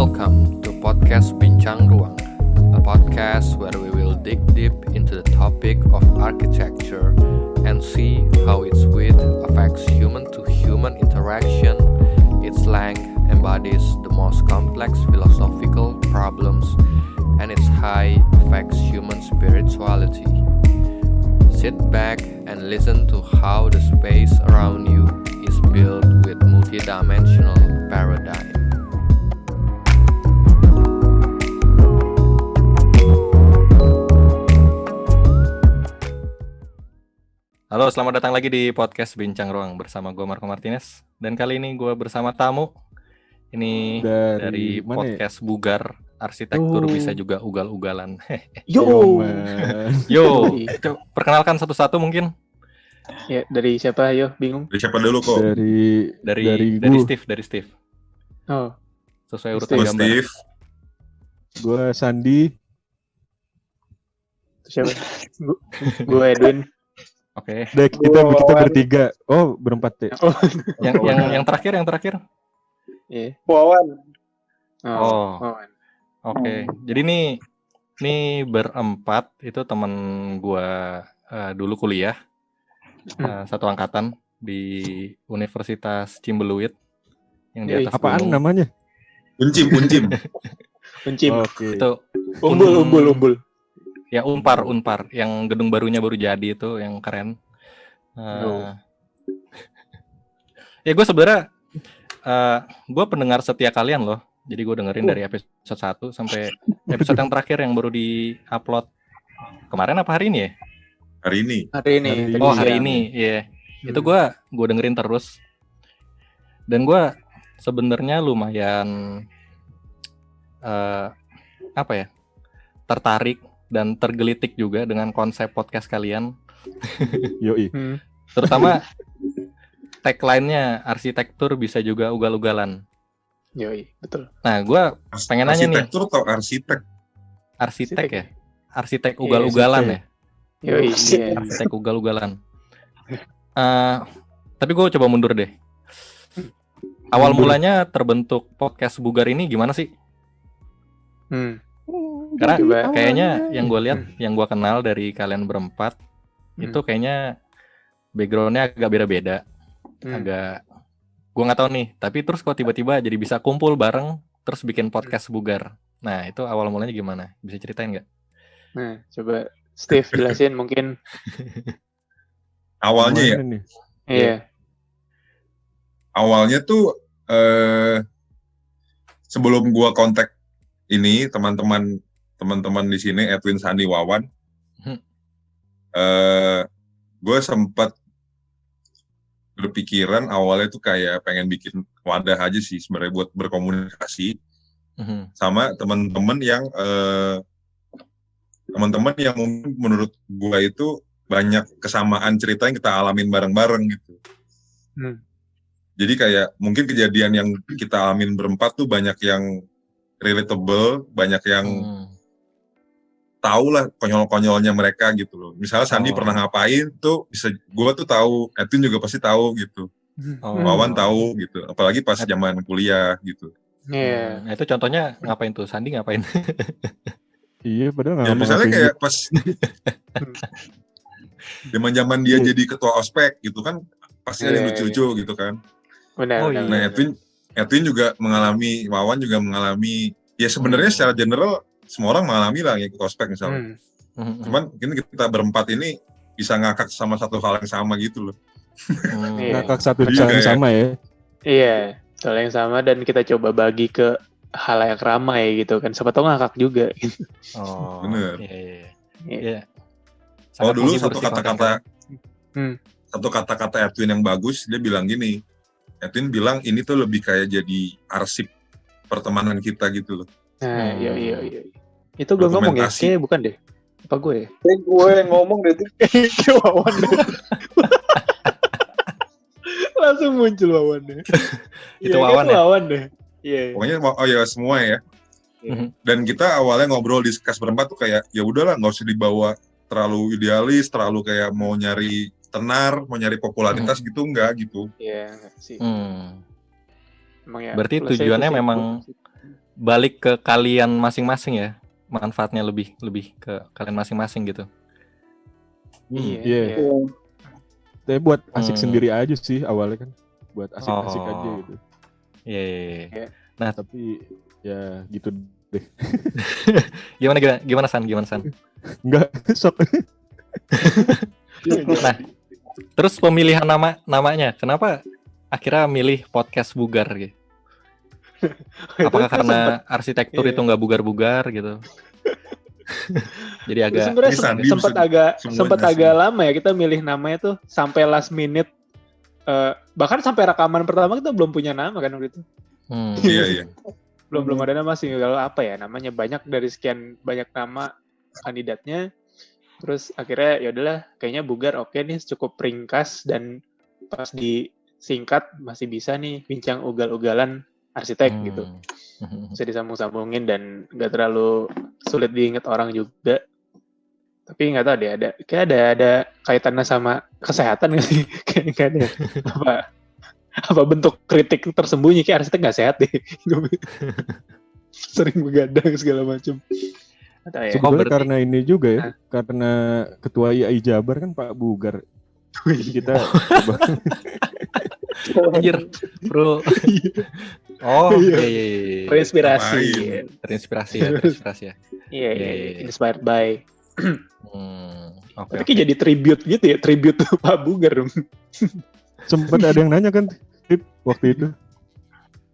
Welcome to podcast Bincang Ruang, a podcast where we will dig deep into the topic of architecture and see how its width affects human-to-human interaction, its length embodies the most complex philosophical problems, and its height affects human spirituality. Sit back and listen to how the space around you is built with multidimensional paradigm. Halo, selamat datang lagi di podcast Bincang Ruang bersama gue Marco Martinez. Dan kali ini gue bersama tamu. Ini dari podcast ya? Bugar, arsitektur bisa juga ugal-ugalan. Yo, perkenalkan satu-satu mungkin. Ya, dari siapa? Yo, bingung. Dari siapa dulu kok? Dari Steve. Oh, sesuai urutan gambar. Steve. Gue Sandi. Siapa? Gue Edwin. Oke. Kita bertiga. Oh, berempat ya. Oh. Yang terakhir. Iya. Wawan. Wawan. Oke. Jadi nih berempat itu teman gua dulu kuliah satu angkatan di Universitas Cimbeluit yang di atas apaan gunung. Namanya? Uncim. Oke. Itu Umbul. Ya Unpar yang gedung barunya baru jadi itu yang keren. Ya gue sebenarnya gue pendengar setia kalian loh. Jadi gue dengerin dari episode 1 sampai episode yang terakhir yang baru di-upload kemarin apa hari ini ya? Hari ini. Oh, hari ini. Iya. Yeah. Itu gue dengerin terus. Dan gue sebenarnya lumayan tertarik dan tergelitik juga dengan konsep podcast kalian. Yoi. Terutama tagline-nya arsitektur bisa juga ugal-ugalan. Yoi, betul. Nah, gue pengen nanya nih. Arsitektur atau arsitek? Arsitek ya? Arsitek ugal-ugalan ya? Yoi, iya. Arsitek ugal-ugalan. Tapi gue coba mundur deh. Awal mulanya terbentuk podcast Bugar ini gimana sih? Karena kayaknya yang gue lihat, yang gue kenal dari kalian berempat itu kayaknya background-nya agak beda-beda, agak gue nggak tahu nih. Tapi terus kok tiba-tiba jadi bisa kumpul bareng terus bikin podcast Bugar. Nah itu awal mulanya gimana? Bisa ceritain nggak? Nah, coba Steve jelasin mungkin. Awalnya ya? Iya. Awalnya tuh sebelum gua kontak ini teman-teman di sini Edwin, Sandi, Wawan, gue sempat berpikiran awalnya tuh kayak pengen bikin wadah aja sih sebenarnya buat berkomunikasi sama teman-teman yang mungkin menurut gue itu banyak kesamaan cerita yang kita alamin bareng-bareng gitu. Jadi kayak mungkin kejadian yang kita alamin berempat tuh banyak yang relatable, banyak yang tahu lah konyol-konyolnya mereka gitu loh. Misalnya Sandi pernah ngapain tuh bisa gue tuh tahu, Edwin juga pasti tahu gitu. Wawan tahu gitu, apalagi pas zaman kuliah gitu. Iya. Itu contohnya ngapain tuh? Sandi ngapain? Iya, padahal ya misalnya kayak pas zaman dia jadi ketua ospek gitu kan, pasti ada yang lucu-lucu gitu kan. Benar. Nah, Edwin juga mengalami, Wawan juga mengalami. Ya sebenarnya secara general semua orang mengalami lah yang ikut ospek misalnya. Cuman mungkin kita berempat ini bisa ngakak sama satu hal yang sama gitu loh. Ngakak satu hal yang sama ya. Iya, hal yang sama dan kita coba bagi ke hal yang ramai gitu kan. Siapa tahu ngakak juga. Oh, bener. Iya. Oh dulu satu kata-kata Edwin yang bagus, dia bilang gini. Edwin bilang ini tuh lebih kayak jadi arsip pertemanan kita gitu loh. Nah, iya. Itu gue ngomong ya? Kayaknya bukan deh. Apa gue ya? Gue yang ngomong deh tuh. Wawan deh. Langsung muncul Wawan deh. Itu Wawan deh. Iya. Pokoknya semua ya. Dan kita awalnya ngobrol discuss berempat tuh kayak ya udahlah nggak usah dibawa terlalu idealis, terlalu kayak mau nyari tenar, mau nyari popularitas gitu enggak gitu. Iya, enggak sih. Ya, berarti tujuannya memang balik ke kalian masing-masing ya. Manfaatnya lebih ke kalian masing-masing gitu. Iya. Tapi buat asik sendiri aja sih awalnya kan. Buat asik-asik aja gitu. Iya. Nah, tapi ya gitu deh. Gimana San? Enggak, sok. Nah, terus pemilihan namanya, kenapa akhirnya milih podcast bugar gitu? Apakah karena arsitektur itu nggak bugar-bugar gitu? Jadi agak sebenarnya sempat agak lama ya kita milih namanya tuh sampai last minute. Bahkan sampai rekaman pertama kita belum punya nama kan waktu itu. Iya. belum ada nama sih, kalau apa ya namanya, banyak dari sekian banyak nama kandidatnya. Terus akhirnya ya udahlah kayaknya bugar oke nih, cukup ringkas dan pas disingkat masih bisa nih bincang ugal-ugalan arsitek gitu. Bisa disambung-sambungin dan nggak terlalu sulit diingat orang juga. Tapi nggak tahu deh, ada kaitannya sama kesehatan nggak sih? Kayak ada apa bentuk kritik tersembunyi, kayak arsitek nggak sehat deh. Sering begadang segala macam. Sebenarnya karena ini juga ya, karena ketua IAI Jabar kan Pak Bugar. Kita anjir, bro. Oh, iya. Terinspirasi ya. Iya. Inspired by. Oke. Tapi jadi tribute gitu ya, tribute tuh Pak Bugar dong. Sempat ada yang nanya kan, Tip, waktu itu.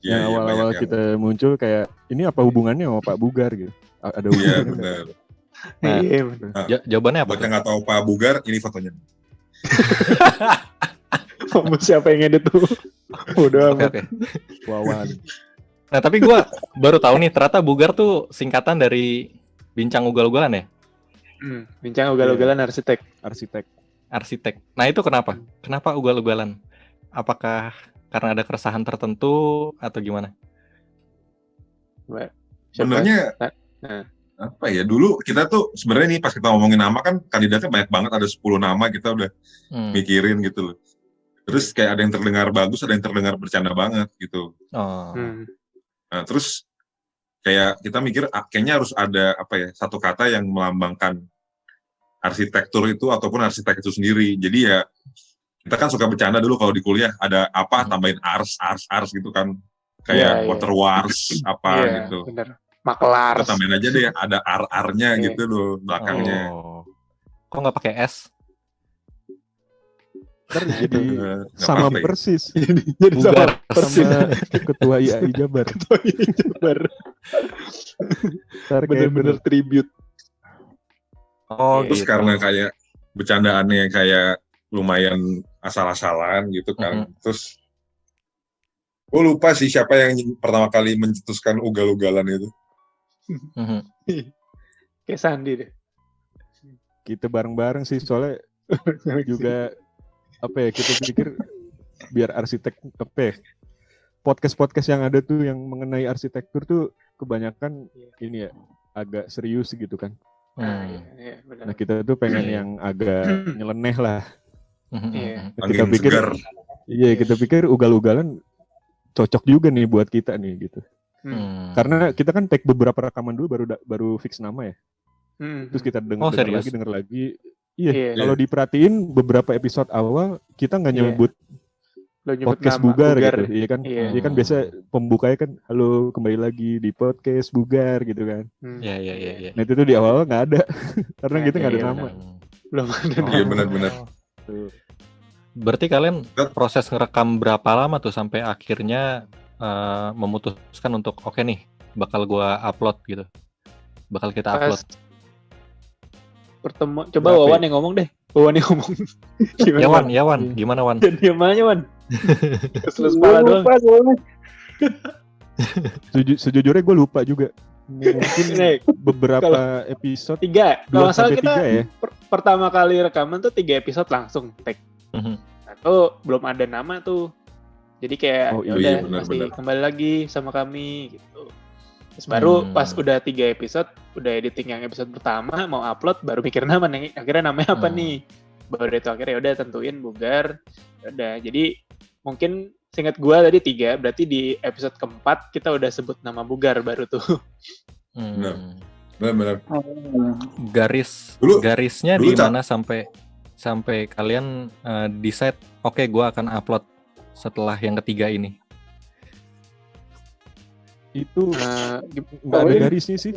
Yang awal-awal kita muncul kayak, ini apa hubungannya sama Pak Bugar gitu? Ada hubungannya. Iya, benar. Iya. Jawabannya apa? Buat yang nggak tahu Pak Bugar, ini fotonya. Siapa yang edit tuh? Udah. Oke. Wawan. Nah, tapi gue baru tahu nih, ternyata Bugar tuh singkatan dari bincang ugal-ugalan ya? Bincang ugal-ugalan arsitek. Nah, itu kenapa? Kenapa ugal-ugalan? Apakah karena ada keresahan tertentu atau gimana? Sebenarnya apa ya, dulu kita tuh sebenarnya nih pas kita ngomongin nama kan kandidatnya banyak banget, ada 10 nama kita udah mikirin gitu loh. Terus kayak ada yang terdengar bagus, ada yang terdengar bercanda banget gitu. Nah, terus kayak kita mikir kayaknya harus ada satu kata yang melambangkan arsitektur itu ataupun arsitek itu sendiri. Jadi ya kita kan suka bercanda dulu kalau di kuliah, ada apa tambahin ars gitu kan, kayak water wars gitu. Bener. Makelar. Kita tambahin aja deh, ada ar-arnya gitu loh belakangnya. Kok nggak pakai S? Jadi sama persis. Jadi sama persis. Sama ketua IAI Jabar. Bener-bener tribute. Terus gitu. karena kayak bercandaannya kayak lumayan asal-asalan gitu kan. Terus gue lupa sih siapa yang pertama kali mencetuskan ugal-ugalan itu. Kayak Sandi deh. Kita bareng-bareng sih, soalnya juga kita pikir biar arsitek podcast yang ada tuh yang mengenai arsitektur tuh kebanyakan ini ya agak serius gitu kan. Nah, kita tuh pengen yang agak nyeleneh lah. Kita pikir ugal-ugalan cocok juga nih buat kita nih gitu. Karena kita kan take beberapa rekaman dulu baru fix nama ya. Terus kita denger lagi. Iya, kalau diperhatiin beberapa episode awal kita nggak nyebut podcast Bugar gitu, iya kan? Iya kan biasa pembukanya kan, halo kembali lagi di podcast Bugar gitu kan? Iya. Nah itu tuh di awal nggak ada, karena kita nggak ada nama. Belum ada nama. Iya benar-benar. Berarti kalian proses ngerekam berapa lama tuh sampai akhirnya memutuskan untuk oke nih bakal gua upload gitu, bakal kita upload. Pertemuan, coba Wawan yang ngomong deh. Yawan, gimana Wan? Diam aja Wan. Terus kepala doang. Sejujurnya gue lupa juga. Mungkin beberapa episode 3. Kalau salah kita ya. Pertama kali rekaman tuh 3 episode langsung take. Atau belum ada nama tuh. Jadi kayak masih kembali lagi sama kami gitu. Terus baru pas udah 3 episode, udah editing yang episode pertama, mau upload, baru mikir nama nih, akhirnya namanya apa nih? Baru itu akhirnya udah tentuin Bugar. Udah, jadi mungkin seingat gua tadi 3, berarti di episode keempat kita udah sebut nama Bugar baru tuh. Benar. Garisnya di mana sampai kalian decide oke, gua akan upload setelah yang ketiga ini. Itu nggak ada garisnya sih.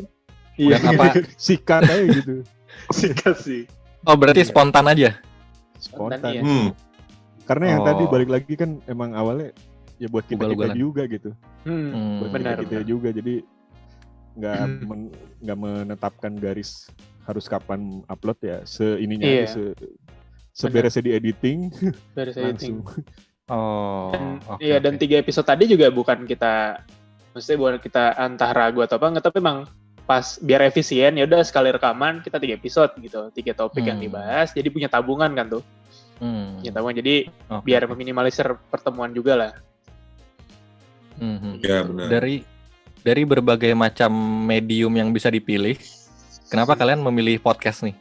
Iya. Apa? Sikat aja gitu. Sikat sih. Oh, berarti spontan aja. Spontan. Spontan. Iya. Karena yang tadi balik lagi kan emang awalnya ya buat kita juga gitu. Buat Benar. kita juga, jadi nggak menetapkan garis harus kapan upload ya, seininya aja, seberesnya di editing langsung. Iya, dan 3 episode tadi juga bukan kita, maksudnya bukan kita entah ragu atau apa, enggak, tapi memang pas biar efisien ya udah sekali rekaman kita 3 episode gitu, 3 topik yang dibahas, jadi punya tabungan kan tuh. Punya tabungan, jadi biar meminimalisir pertemuan juga lah. Ya, benar. Dari berbagai macam medium yang bisa dipilih, kenapa kalian memilih podcast nih?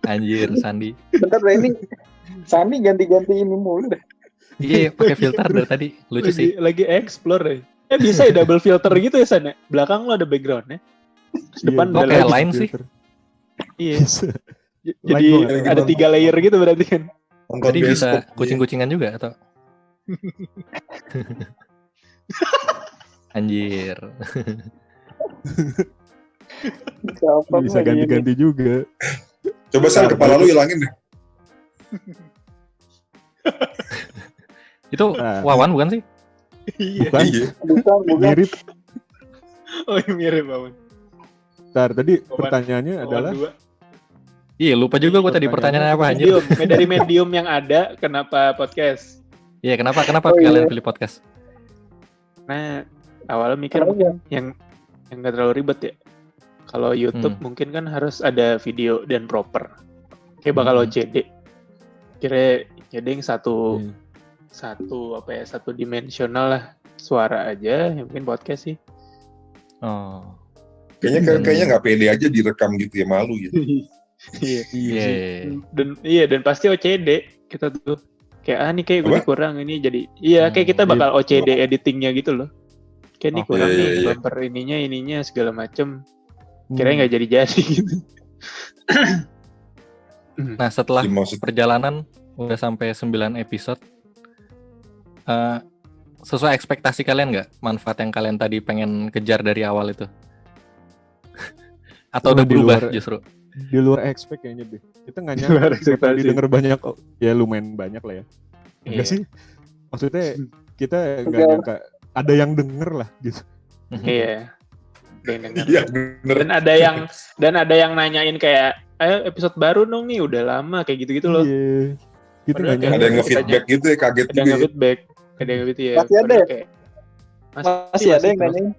Anjir, Sandi. Bentar deh, ini Sandi ganti-ganti ini mulu deh. Iya, pakai filter dari tadi. Lucu sih. Lagi explore ya. Bisa ya double filter gitu ya, San. Belakang lo ada backgroundnya. Depan kok kayak lain sih. Iya. Jadi ada 3 layer gitu berarti kan. Jadi bisa kucing-kucingan juga atau? Anjir. Bisa ganti-ganti juga. Coba San, kepala lu hilangin deh. Itu Wawan bukan sih? Bukan. Bukan. Mirip. Oh, mirip Wawan. Ntar tadi pertanyaannya adalah Iya, lupa juga gue tadi pertanyaannya apa anjir. Dari medium yang ada, kenapa podcast? Iya, kenapa kalian pilih podcast? Nah, awalnya mikir yang nggak terlalu ribet ya. Kalau YouTube mungkin kan harus ada video dan proper. Kayak bakal OCD. Kira jadi yang satu dimensional lah, suara aja. Yang mungkin podcast sih. Oh. Kayaknya nggak pede aja direkam gitu ya, malu gitu. Iya. Dan pasti OCD kita tuh. Kayak nih kayak gue kurang ini jadi. Iya, kayak kita bakal OCD editingnya gitu loh. Kayak nih kurang nih bumper ininya segala macem. Kira-kira nggak jadi gitu. Nah, setelah perjalanan udah sampai 9 episode, sesuai ekspektasi kalian nggak manfaat yang kalian tadi pengen kejar dari awal itu? Atau udah berubah justru? Di luar expect kayaknya deh. Kita nggak nyangka didengar banyak, ya lumayan banyak lah ya. Enggak sih? Maksudnya kita nggak nyangka ada yang denger lah gitu. Iya. Iya, bener. Dan ada yang nanyain kayak, episode baru dong nih, udah lama kayak gitu-gitu loh. Iya. Kita nggak nyangka. Ada yang nge-feedback gitu ya, kaget ada gitu. Ada yang nge-feedback gitu ya. Masih ada ya? Masih ada yang nanyain.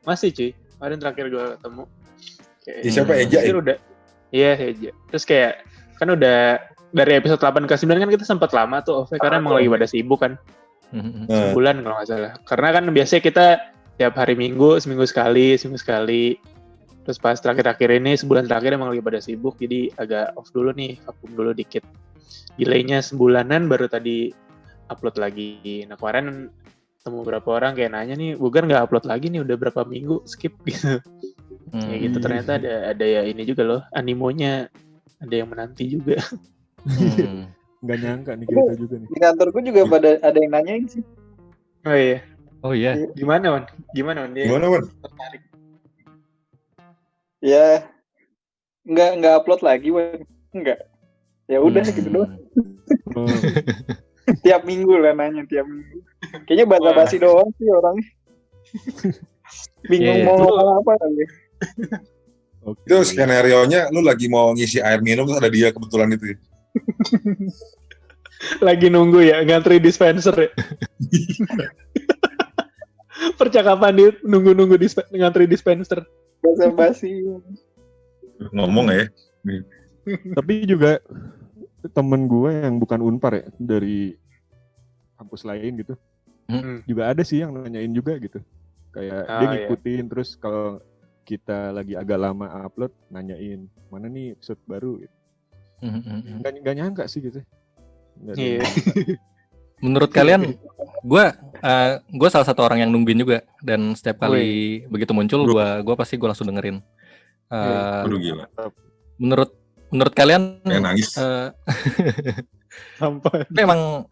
Masih cuy. Kemarin terakhir gue ketemu. Siapa Eja ya? Iya, Eja. Terus kayak kan udah dari episode 8 ke 9 kan kita sempat lama tuh karena emang lagi pada sibuk kan. Sebulan kalau nggak salah. Karena kan biasanya kita tiap hari Minggu, seminggu sekali. Terus pas terakhir-akhir ini, sebulan terakhir emang lagi pada sibuk, jadi agak off dulu nih, vakum dulu dikit. Delaynya sebulanan baru tadi upload lagi. Nah kemarin ketemu beberapa orang kayak nanya nih, Bugar nggak upload lagi nih, udah berapa minggu, skip gitu. Ya gitu, ternyata ada ya ini juga loh, animonya ada yang menanti juga. Nggak nyangka nih kita juga nih. Di kantorku juga ada yang nanyain sih. Oh iya. Gimana Wan? Gimana Wan? Tertarik. Ya, nggak upload lagi, Wan. Nggak. Ya udah gitu doang. Tiap minggu lah nanya, tiap minggu. Kayaknya basa-basi doang sih orangnya. Bingung mau ngomong apa lagi. Itu skenario-nya lu lagi mau ngisi air minum terus ada dia kebetulan itu. Lagi nunggu ya, ngantri dispenser ya. Percakapan dia nunggu ngantri dispenser. Basa-basi. Ngomong ya. Tapi juga temen gue yang bukan Unpar ya, dari kampus lain gitu, juga ada sih yang nanyain juga gitu. Kayak dia ngikutin terus kalau kita lagi agak lama upload, nanyain mana nih episode baru gitu. Nggak nyangka sih gitu. menurut kalian, gue salah satu orang yang nungguin juga, dan setiap kali begitu muncul, gue pasti gue langsung dengerin. Aduh gila. Menurut kalian, Kayak nangis. Sampai. Tapi emang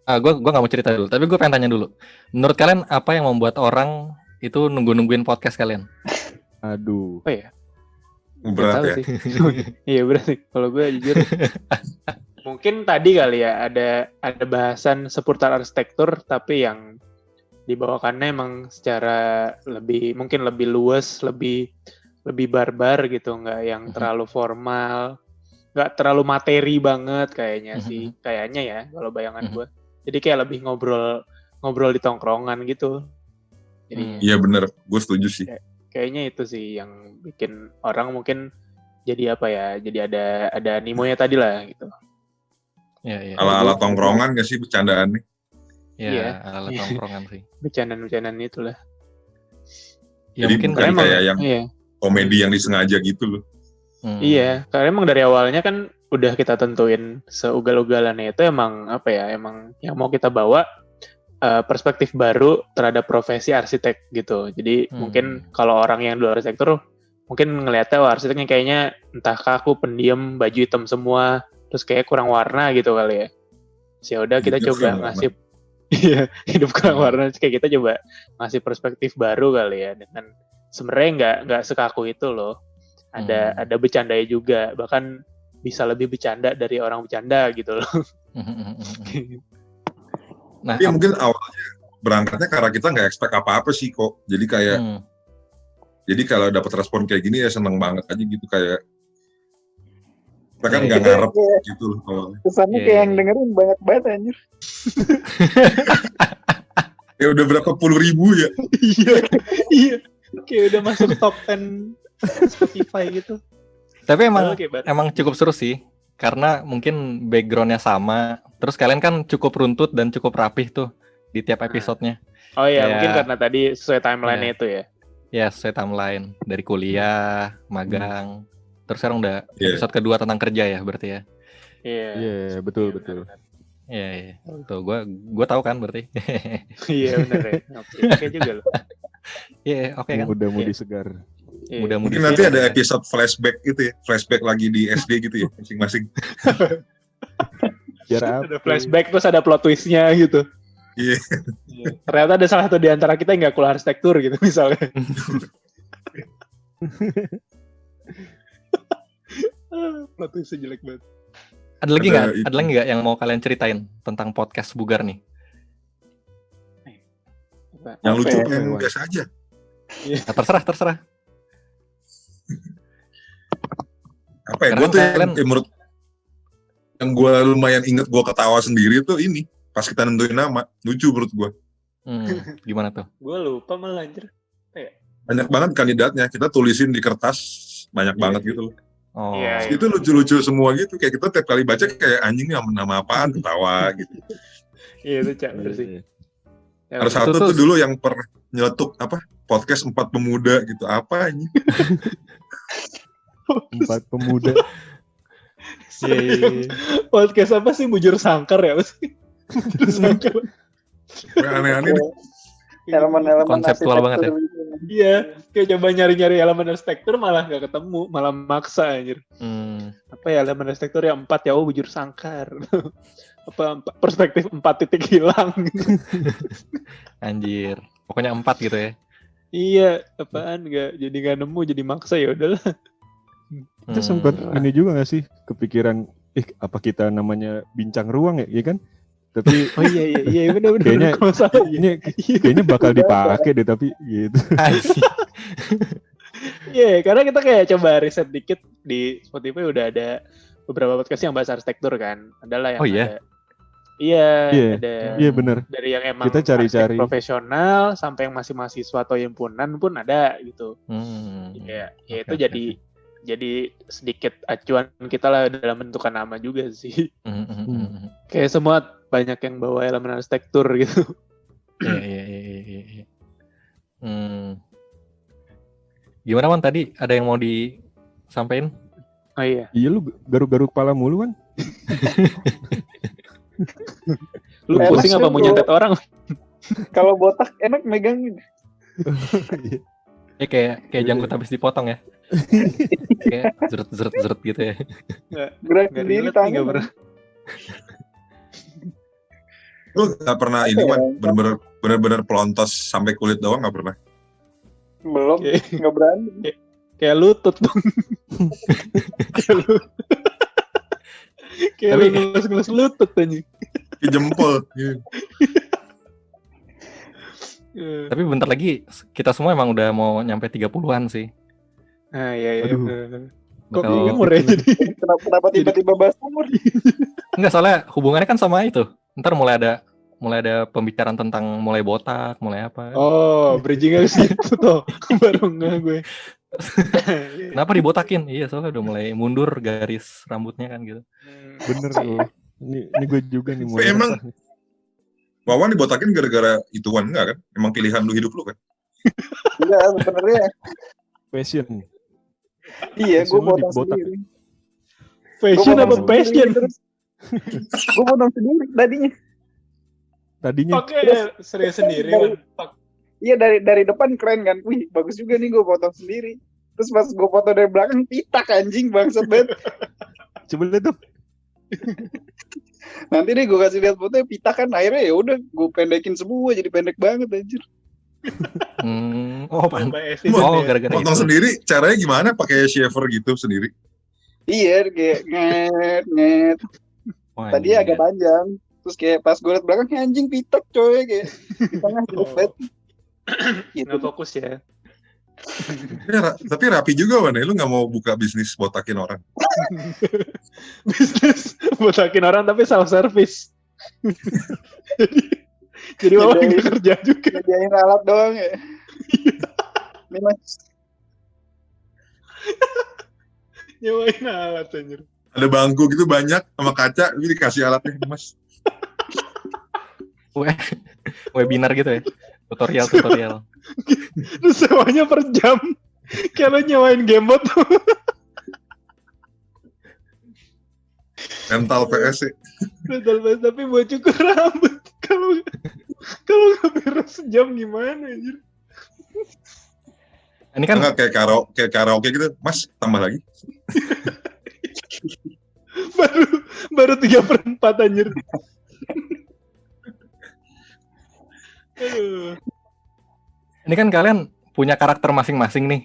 gue nggak mau cerita dulu, tapi gue pengen tanya dulu. Menurut kalian apa yang membuat orang itu nungguin podcast kalian? Aduh. Apa ya? Berat ya. Iya berat. Kalau gue jujur, mungkin tadi kali ya ada bahasan seputar arsitektur, tapi yang dibawakannya emang secara mungkin lebih luas, lebih barbar gitu, nggak yang terlalu formal, nggak terlalu materi banget kayaknya sih, kayaknya ya kalau bayangan gue. Jadi kayak lebih ngobrol di tongkrongan gitu. Jadi iya bener, gue setuju sih. Kayaknya itu sih yang bikin orang mungkin jadi apa ya? Jadi ada animonya tadi lah gitu. Iya. Ala-ala tongkrongan gak sih bercandaan nih? Iya, ala tongkrongan sih. Bercandaan itulah. Ya, jadi mungkin bukan kayak yang iya. komedi yang disengaja gitu loh. Iya, karena emang dari awalnya kan udah kita tentuin seugal-ugalannya itu emang apa ya? Emang yang mau kita bawa perspektif baru terhadap profesi arsitek gitu. Jadi mungkin kalau orang yang dulu arsitektur mungkin ngelihatnya arsiteknya kayaknya entah kaku, pendiam, baju hitam semua, terus kayak kurang warna gitu kali ya. Ya udah kita coba ngasih hidup kurang warna, kayak kita coba ngasih perspektif baru kali ya, dengan sebenarnya nggak sekaku itu loh. Ada bercandanya juga, bahkan bisa lebih bercanda dari orang bercanda gitu loh. Nah, ya mungkin awalnya berangkatnya karena kita nggak expect apa-apa sih kok. Jadi kayak, jadi kalau dapat respon kayak gini ya seneng banget aja gitu, kayak kita kan nggak ngarep gitu loh awalnya. Kesannya kayak yang dengerin banyak banget anjir. Ya udah berapa puluh ribu ya? Iya. Kayak udah masuk top 10 Spotify gitu. Tapi emang cukup seru sih, karena mungkin backgroundnya sama. Terus kalian kan cukup runtut dan cukup rapih tuh di tiap episodenya. Oh iya, mungkin karena tadi sesuai timeline-nya itu ya. Ya, sesuai timeline. Dari kuliah, magang. Terus sekarang udah episode kedua tentang kerja ya berarti ya. Iya, betul. Iya. Tuh, gue tahu kan berarti. Iya benar ya. Oke juga loh. Iya, oke kan. Mudah-mudi segar. Mungkin nanti ada episode flashback gitu ya, flashback lagi di SD gitu ya, masing-masing. Ada flashback terus ada plot twist-nya gitu. Iya. Ternyata ada salah satu di antara kita yang nggak kuliah arsitektur gitu misalnya. Plot twist-nya jelek banget. Ada lagi nggak yang mau kalian ceritain tentang podcast Bugar nih? Yang lucu pengen gas aja. Nah, terserah. Apa ya? Gue tuh yang menurut yang gue lumayan inget, gue ketawa sendiri tuh ini pas kita nentuin nama, lucu menurut gue. Gimana tuh? Gue lupa malah anjir. Banyak banget kandidatnya, kita tulisin di kertas banyak banget gitu loh. Oh. Itu lucu-lucu semua gitu, kayak kita tiap kali baca kayak anjing nih nama apaan, ketawa gitu. Iya itu Cak, bener sih. Ada satu tuh dulu yang pernah nyeletuk apa podcast 4 pemuda gitu, apa ini? 4 pemuda. Iya. Podcast apa sih, Bujur Sangkar ya? Bujur Sangkar. Aneh-aneh nih. Elemen-elemen konseptual banget ya. Iya, kayak coba nyari-nyari elemen arsitektur malah nggak ketemu, malah maksa anjir. Apa ya elemen arsitektur yang 4 ya, Bujur Sangkar. Apa perspektif 4 titik hilang gitu. Anjir, pokoknya 4 gitu ya. Iya, apaan nggak nemu, jadi maksa ya udahlah. Itu sempat ini juga nggak sih kepikiran, apa kita namanya bincang ruang ya, iya kan? Tapi oh iya benar. Kayaknya bakal dipakai deh, tapi gitu. Iya, karena kita kayak coba riset dikit di Spotify, udah ada beberapa podcast yang bahas arsitektur kan. Adalah yang ada. Iya benar. Dari yang emang kita cari-cari profesional sampai yang masih mahasiswa atau himpunan pun ada gitu. Ya itu jadi sedikit acuan kita lah dalam menentukan nama juga sih. Kayak semua banyak yang bawa elemen arsitektur gitu. Iya. Gimana Man, tadi ada yang mau disampaikan? Oh iya. Iya, lu garuk-garuk kepala mulu kan? Lu Enak pusing apa tuh, mau nyantet orang? Kalau botak enak megangin. Ya kayak janggut habis dipotong ya. Kayak zeret gitu ya. Gerak Nggak sendiri relate nih, nggak tangan. pernah. Lu nggak pernah ini Wan, bener-bener pelontos sampai kulit doang nggak pernah. Belum, Kayak- nggak berani. Kayak lutut dong. Kayak Tapi- lu ngelus-ngelus lutut anjing. Ke jempol. Iya. Tapi bentar lagi kita semua emang udah mau nyampe 30-an sih. Nah, iya. Aduh. Kok Bakal- umur ya jadi? Kenapa tiba-tiba bahas umur? Enggak, soalnya hubungannya kan sama itu. Ntar mulai ada pembicaraan tentang mulai botak, mulai apa. Oh, bridging ke situ tuh. Baru nggak gue. Kenapa dibotakin? Iya, soalnya udah mulai mundur garis rambutnya kan gitu. Bener loh. Ini gue juga nih Tapi emang- resah nih. Wawan dibotakin gara-gara ituan enggak kan? Emang pilihan lu hidup lu kan? Enggak, sebenarnya. Passion. Iya, gue Passion lu potong dibotak. sendiri. Fashion Gua apa potong passion? sendiri terus. Gue potong sendiri tadinya. Tadinya Oke, serius sendiri kan. Iya, dari depan keren kan. Wih, bagus juga nih gue potong sendiri. Terus pas gue potong dari belakang, pitak anjing bangsat banget. coba lihat dong. Nanti deh gue kasih lihat fotonya pitak kan, akhirnya ya udah gue pendekin semua jadi pendek banget anjir. Oh, pan. Oh, gara-gara Potong itu. sendiri caranya gimana? Pakai shaver gitu sendiri. Iya, kayak nget. Wah, Tadi iya. agak panjang. Terus kayak pas gue liat belakang anjing pitak coy kayak di tengah jepet. Gitu. Nggak fokus ya. Tapi rapi juga Wan, ya. Lu nggak mau buka bisnis botakin orang. Bisnis botakin orang tapi self service. jadi Wawan Jadi- nggak kerja juga. Ngerjain alat doang ya. Ini mas. Nyewain alat anjir. Ada bangku gitu banyak sama kaca, ini dikasih alatnya, Mas. Webinar gitu ya. Tutorial. Terus sewanya per jam. Kayak lo nyewain gamebot tuh. Mental PS sih. Betul, tapi buat cukur rambut. Kalau nggak beres sejam gimana anjir? Ini kan Enggak kayak karaoke gitu, Mas, tambah lagi. baru 3/4 anjir. Aduh. ini kan kalian punya karakter masing-masing nih.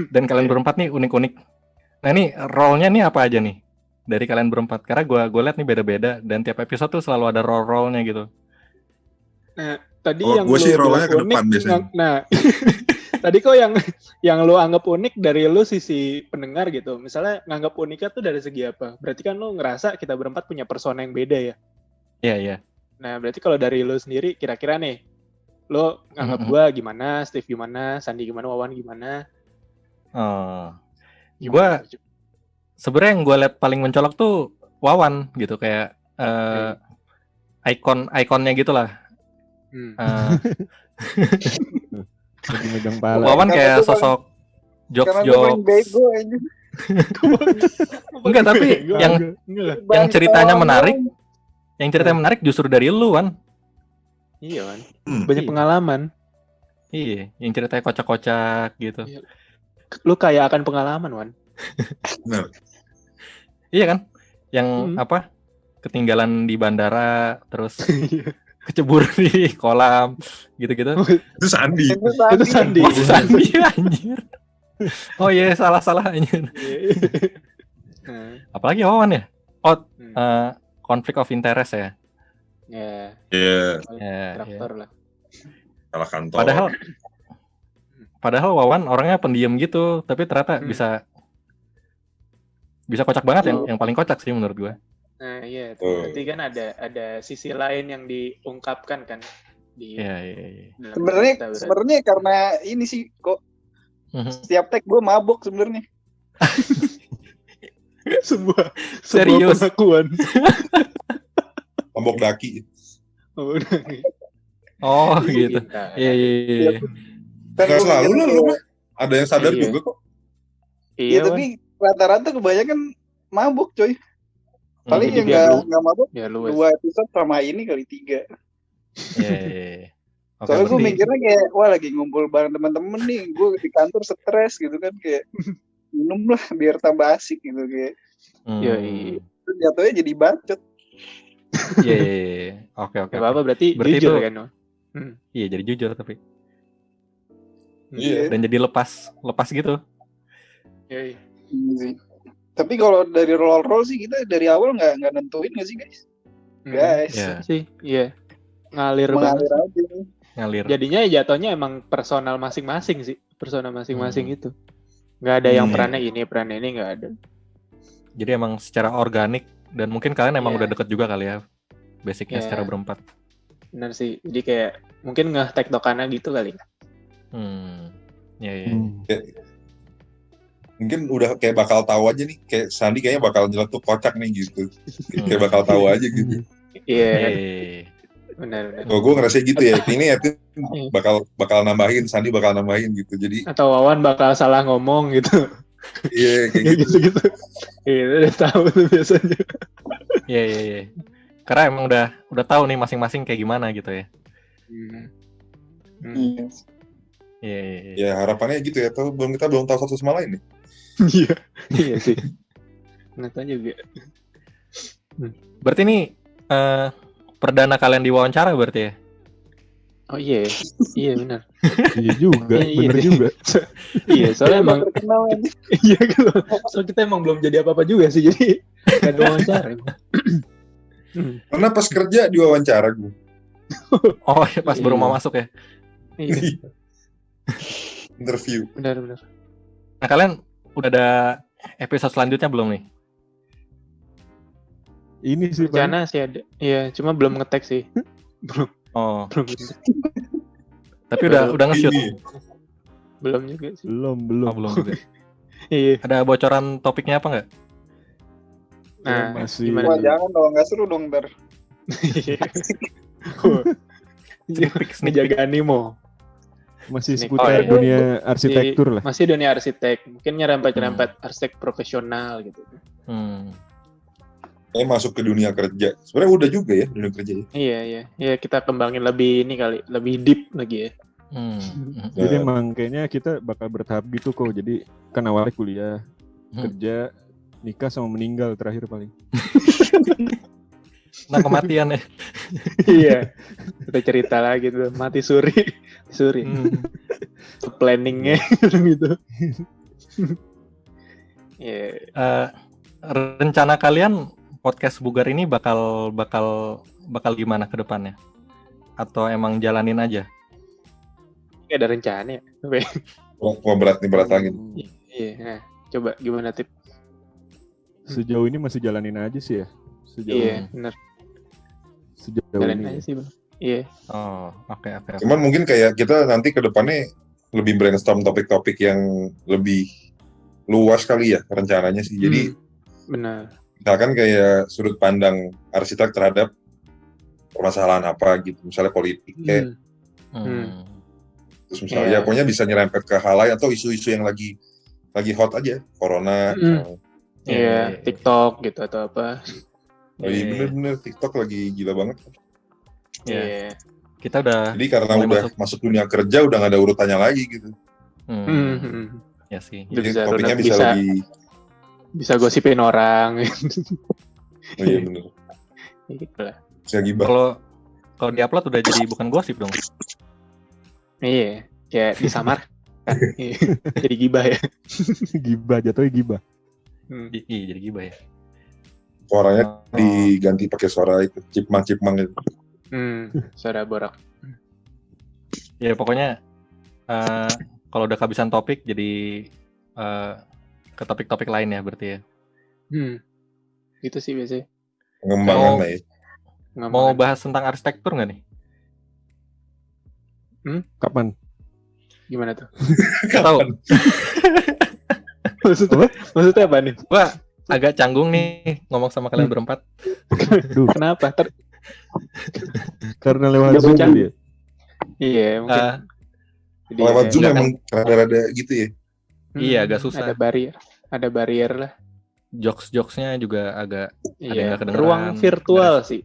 Dan kalian berempat nih unik-unik. Nah, ini role-nya nih apa aja nih? Dari kalian berempat. Karena gue lihat nih beda-beda dan tiap episode tuh selalu ada role-nya gitu. Tadi Oh, yang gua lu sih role-nya bilang ke depan unik, biasanya. Nah, tadi kok yang lu anggap unik dari lu sisi pendengar gitu. Misalnya nganggap uniknya tuh dari segi apa? Berarti kan lu ngerasa kita berempat punya persona yang beda ya. Iya. Nah, berarti kalau dari lu sendiri kira-kira nih lu nganggap gua gimana, Steve gimana, Sandi gimana, Wawan gimana? Oh. Gimana? Sebenarnya yang gue lihat paling mencolok tuh Wawan gitu, kayak ikonnya gitulah. Hmm. Lagi megang pala. Wawan Karena kayak gua sosok Karena gue paling jokes-jokes. bego aja. Enggak, tapi yang Enggak lah. yang ceritanya Bang, menarik, yang ceritanya menarik justru dari lu, Wan. Iya kan. Hmm. Banyak Iya. pengalaman. Iya, yang ceritanya kocak-kocak gitu. Lu kaya akan pengalaman, Wan. Benar. Iya kan? Yang Hmm. apa? Ketinggalan di bandara, terus kecebur di kolam, gitu-gitu. Itu Sandi. Itu Sandi. Oh, Sandi anjir. Oh iya, salah anjir. Nah, Apalagi Wawan ya? Oh, hmm. conflict of interest ya. Ya, Iya, Ya, karakter lah. salah kantor. Padahal Wawan orangnya pendiam gitu, tapi ternyata bisa kocak banget, yang paling kocak sih menurut gue. Nah, iya. Oh. Berarti kan ada sisi lain yang diungkapkan kan di Iya. dalam Sebenarnya cerita berarti. sebenarnya karena ini sih kok Mhm. setiap tag gue mabok sebenarnya. sebuah Serius? pengakuan. Lombok daki. Oh, udah. Oh gitu. Kita. Iya. Kan Nggak gua selalu mikirnya lah lu kayak- mah. Ada yang sadar Iya. juga kok. Iya, Iya, tapi rata-rata kebanyakan mabuk coy. Paling Jadi yang nggak mabuk ya luas. 2 episode sama ini kali 3. Iya. Oke, Soalnya gue berarti mikirnya kayak wah lagi ngumpul bareng teman-teman nih, gue di kantor stres gitu kan, kayak minum lah biar tambah asik gitu kayak. Yoi. Terus jatuhnya jadi bacot. Iya. Oke. Gak apa-apa berarti jujur kan no? Iya, jadi jujur tapi. Iya. Dan jadi lepas gitu. Yoi. Iya sih. Tapi kalau dari roll sih kita dari awal nggak nentuin nggak sih guys? Guys, Iya. Sih, iya. Ngalir banget. mengalir aja. Ngalir. Jadinya jatuhnya emang personal masing-masing sih. Personal masing-masing itu. Nggak ada yang perannya ini nggak ada. Jadi emang secara organik dan mungkin kalian emang Iya. udah deket juga kali ya. Basicnya Iya. secara berempat. Benar sih. Jadi kayak mungkin nge-tektokannya gitu kali. Iya. Mungkin udah kayak bakal tahu aja nih, kayak Sandi kayaknya bakal nyeletuk kocak nih gitu. Kayak bakal tahu aja gitu. Iya. Iya. Benar. Kalau gue ngerasa gitu ya, ini bakal nambahin, Sandi bakal nambahin gitu. Jadi Atau Wawan bakal salah ngomong gitu. iya kayak Kayak gitu. gitu. Itu udah tahu tuh biasanya. Iya. Karena emang udah tahu nih masing-masing kayak gimana gitu ya. Iya. Iya. Ya harapannya gitu ya, kita belum tahu satu sama lain nih. Iya sih. Nggak tahu juga. Berarti ini perdana kalian diwawancara berarti ya? Oh iya. Iya benar. Iya juga, Iya, bener deh. juga. Iya, soalnya emang terkenal aja. iya gitu. Soalnya kita emang belum jadi apa-apa juga sih. Jadi nggak ada wawancara. Karena pas kerja diwawancara gue. Oh, pas baru mau Iya. masuk ya. Iya, Interview. benar. Nah, kalian udah ada episode selanjutnya belum nih? Ini sih Bang. Rencana sih ada. Iya, cuma belum ngetek sih. Oh, Belum. tapi udah nge-shoot. Ini. Belum juga sih. Oh, Belum. belum juga. Iya. Ada bocoran topiknya apa nggak? Nah, masih- gimana Wah tuh? jangan dong, nggak seru dong ntar. Sneak peek. Ngejaga animo. Masih Ini- seputar oh, iya. dunia arsitektur lah. Masih dunia arsitek. Mungkin nyerempet-nyerempet arsitek profesional gitu. Saya masuk ke dunia kerja. Sebenarnya udah juga ya dunia kerja ya. Iya. Iya, kita kembangin lebih ini kali, lebih deep lagi ya. Jadi emang kayaknya kita bakal bertahap gitu kok. Jadi kan awalnya kuliah, kerja, nikah sama meninggal terakhir paling. Nah, kematian ya. Iya. Kita cerita lagi tuh, mati suri. Planningnya gitu. Iya. Rencana kalian podcast Bugar ini bakal gimana ke depannya? Atau emang jalanin aja? Nggak ada rencana ya. Wah berat lagi. Iya. Nah, coba gimana tip? Sejauh ini masih jalanin aja sih ya. Iya, benar. Sejauh Jalanin ini. aja sih, Bang. Iya. Oh, oke. Cuman mungkin kayak kita nanti ke depannya lebih brainstorm topik-topik yang lebih luas kali ya rencananya sih. Jadi benar. misalkan kayak sudut pandang arsitek terhadap permasalahan apa gitu, misalnya politik kayak terus misalnya ya pokoknya bisa nyerempet ke hal lain atau isu-isu yang lagi hot aja, corona misalnya. Iya, TikTok gitu atau apa. Oh iya bener TikTok lagi gila banget. Iya. Kita udah Jadi karena mulai udah masuk dunia kerja udah nggak ada urutannya lagi gitu. Ya sih. Itu Jadi bisa topiknya bisa lebih. bisa gosipin orang. Oh iya bener. Gitu lah. Bisa gibah. Kalau diupload udah jadi bukan gosip dong. Iya, kayak disamar. Iya. Jadi gibah ya. Gibah, jatuhnya gibah. Iya, jadi gibah ya. Suaranya diganti pakai suara itu cipmang gitu. Suara borak. Ya pokoknya kalau udah kehabisan topik jadi ke topik-topik lain ya berarti ya. Itu sih biasanya. Pengembangan lah ya. Mau bahas tentang arsitektur nggak nih? Kapan? Gimana tuh? Nggak tahu. Maksudnya apa nih? Gua agak canggung nih ngomong sama kalian berempat. Duh, Kenapa? karena lewat Nggak Zoom bercanda. kali ya. Iya, mungkin. Jadi, Lewat Zoom enggak memang rada-rada gitu ya. Iya, agak susah. Ada barrier lah. jokes-jokesnya juga agak ada yang Iya, nggak kedengeran. ruang virtual Ada- sih.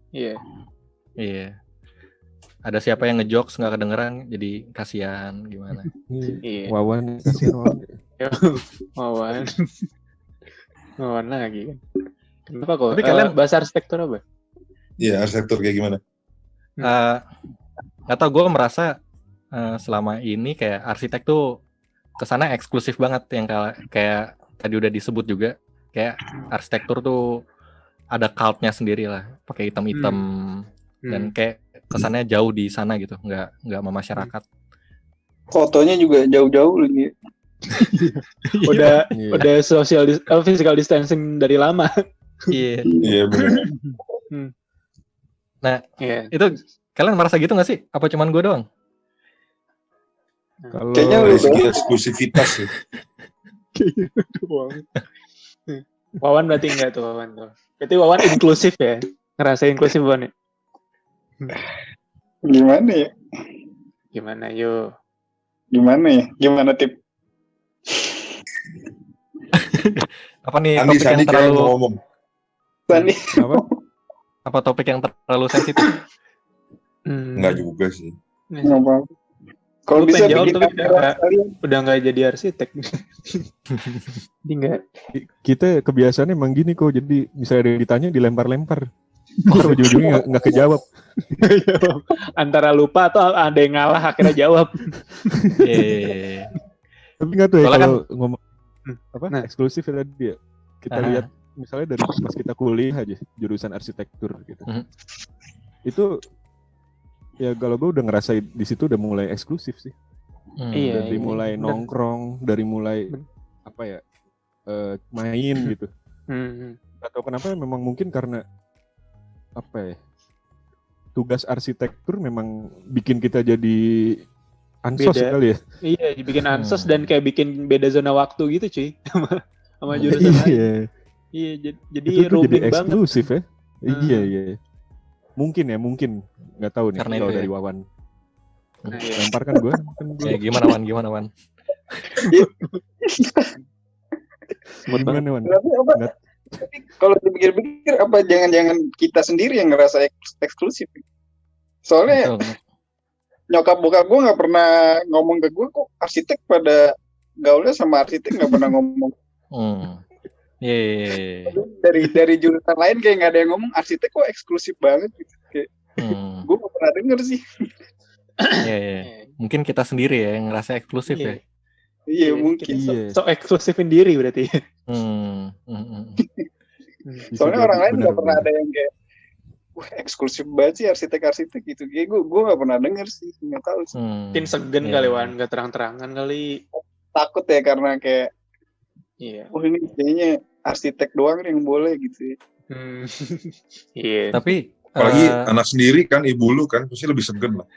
Iya. Iya. Ada siapa yang ngejokes nggak kedengeran, jadi kasihan gimana? Iya. Wawan, kasihan Wawan. Wawan. Wawan lagi kan. Kenapa kok? Tapi kalian- bahasa arsitektur apa? Iya, arsitektur kayak gimana? Nggak tahu, gue merasa selama ini kayak arsitek tuh kesana eksklusif banget, yang kayak tadi udah disebut juga, kayak arsitektur tuh ada cultnya sendiri lah, pakai hitam-hitam dan kayak kesannya jauh di sana gitu, nggak sama masyarakat. Fotonya juga jauh-jauh lagi. Udah Iya. udah physical distancing dari lama. Iya. Iya benar. Nah, Iya. itu kalian merasa gitu nggak sih? Apa cuman gue doang? Kalau Kayaknya Dari lu segi eksklusivitas sih. Wawan berarti enggak tuh Wawan tuh. Berarti Wawan inklusif ya? Ngerasa inklusif Wawan ya? gimana ya? Gimana yo? Gimana tip? Apa nih Andi topik yang Sandi kayak terlalu mau ngomong. Sandi. apa topik yang terlalu sensitif? Enggak juga sih. Nggak apa-apa. Kalau Gua bisa pengen jawab, bikin tapi kamera sekalian. Udah nggak jadi arsitek. Jadi nggak. kita kebiasaannya emang gini kok, jadi misalnya ada yang ditanya dilempar-lempar. Ntar ujung-ujungnya nggak kejawab. Antara lupa atau ada yang ngalah akhirnya jawab. Iya. Tapi nggak tuh ya Soalnya kalau ngomong apa Nah. eksklusif ya tadi ya. Kita Aha. lihat misalnya dari pas kita kuliah aja jurusan arsitektur gitu. Mhm. Itu ya kalau gue udah ngerasain di situ udah mulai eksklusif sih. Iya, Dari iya, mulai bener. nongkrong, dari mulai apa ya main gitu. Gak tau kenapa memang mungkin karena apa ya, tugas arsitektur memang bikin kita jadi ansos Beda. kali ya. Iya, dibikin ansos dan kayak bikin beda zona waktu gitu cuy. sama jurusan lain. Iya. Iya, jadi Itu tuh jadi rooming banget. eksklusif ya. Hmm. Iya iya. Mungkin nggak tahu nih Karena kalau itu ya. dari Wawan. Nah, iya. Lempar kan gue. Gimana Wan? Gimana Wan? Tapi apa? Nggak- Tapi kalau dipikir-pikir apa jangan-jangan kita sendiri yang ngerasa eksklusif? Soalnya Betul. nyokap bokap gue nggak pernah ngomong ke gue kok arsitek pada gaulnya sama arsitek nggak pernah ngomong. Iya. Dari jurusan lain kayak nggak ada yang ngomong arsitek kok eksklusif banget gitu. Kayak gue nggak pernah denger sih. Iya. Mungkin kita sendiri ya yang ngerasa eksklusif Iya. ya. Iya mungkin. Iya. So eksklusifin diri berarti. Bisa Soalnya jadi, orang lain nggak benar, pernah benar. ada yang kayak wah eksklusif banget sih arsitek gitu. Kayak gue nggak pernah denger sih, nggak tahu sih. Mungkin segen Iya. kali Wan, nggak terang-terangan kali. Takut ya karena kayak Iya. wah ini kayaknya arsitek doang nih yang boleh gitu. Iya. Tapi Apalagi anak sendiri kan, ibu lu kan, pasti lebih segen lah.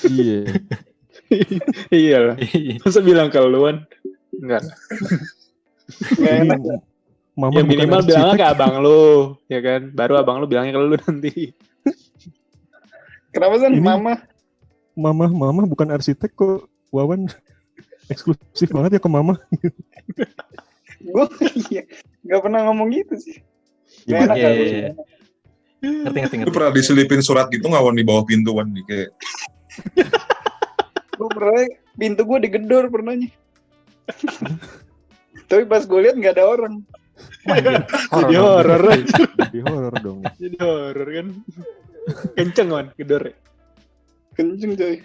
Iya. Iya lah. Masa bilang ke lu Wan? Enggak lah. Nggak Ini enak. Mama Ya bukan minimal bilangnya arsitek. ke abang lu, ya kan? Baru abang lu bilangnya ke lu nanti. Kenapa sih Ini- mama? Mama bukan arsitek kok. Wawan eksklusif banget ya ke Mama. Gue iya, nggak pernah ngomong gitu sih. Nggak Gimana? enak Iya, kan? iya. Ngerti. Lu pernah diselipin surat gitu nggak Wan di bawah pintu Wan? Kayak Gue pernah pintu gue digedor pernahnya. Tapi pas gue lihat nggak ada orang. Jadi horor. Jadi horor dong. Jadi horor kan. Kenceng Wan, gedor. Kenceng coy.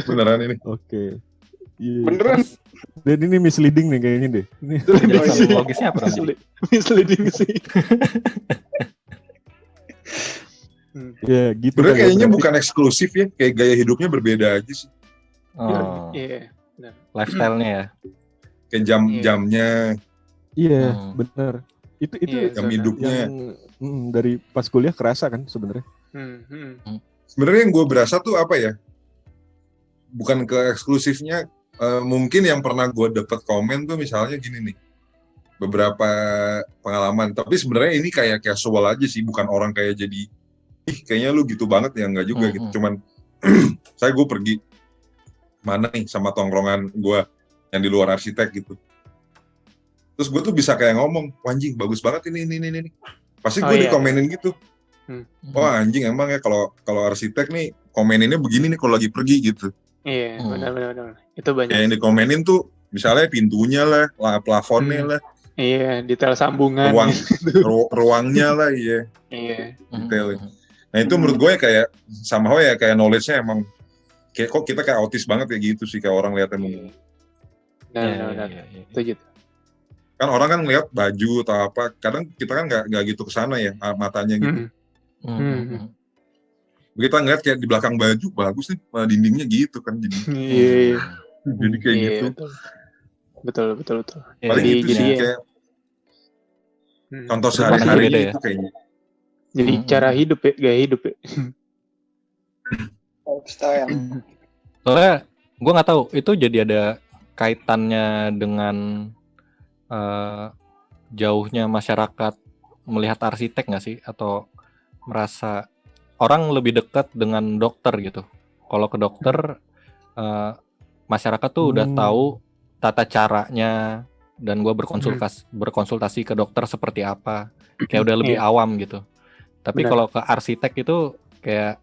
beneran ini. Oke. Iya. Beneran. Dan ini misleading nih kayaknya deh. Ini Penjelasan logisnya apa dong? Misleading sih. ya gitu. Sebenarnya kali ya, kayaknya berarti. bukan eksklusif ya, kayak gaya hidupnya berbeda aja sih. Oh, Iya. lifestyle-nya ya. Kayak jam-jamnya, Iya, Hmm. benar. Itu Iya, jam zona. hidupnya. yang dari pas kuliah kerasa kan sebenarnya. Sebenarnya yang gue berasa tuh apa ya? Bukan ke eksklusifnya, mungkin yang pernah gue dapet komen tuh misalnya gini nih, beberapa pengalaman. Tapi sebenarnya ini kayak casual aja sih, bukan orang kayak jadi, ih kayaknya lu gitu banget ya, nggak juga gitu. Cuman gue pergi mana nih sama tongkrongan gue yang di luar arsitek gitu. Terus gue tuh bisa kayak ngomong, anjing bagus banget ini. Pasti gue dikomenin gitu. Wah anjing emang ya kalau arsitek nih komeninnya begini nih kalau lagi pergi gitu. Iya, benar. Itu banyak. Yang dikomenin tuh misalnya pintunya lah, plafonnya lah. Iya, detail sambungan. Ruangnya lah, iya. Iya. Detailnya. Nah itu menurut gue kayak somehow ya kayak knowledge-nya emang kayak kok kita kayak autis banget kayak gitu sih kayak orang lihatnya mungkin. Benar. Setuju. Kan orang kan ngeliat baju atau apa, kadang kita kan nggak gitu kesana ya matanya gitu. Kita ngeliat kayak di belakang baju bagus nih, dindingnya gitu kan jadi. Iya. Jadi kayak gitu. Betul. Paling gitu sih kayak contoh sehari-hari gitu kayaknya. Jadi cara hidup ya, gaya hidup ya. Lifestyle. Soalnya gue nggak tahu itu jadi ada kaitannya dengan jauhnya masyarakat melihat arsitek nggak sih? Atau merasa orang lebih dekat dengan dokter gitu. Kalau ke dokter, masyarakat tuh udah tahu tata caranya dan gue berkonsultasi ke dokter seperti apa. Kayak udah lebih awam gitu. Tapi kalau ke arsitek itu kayak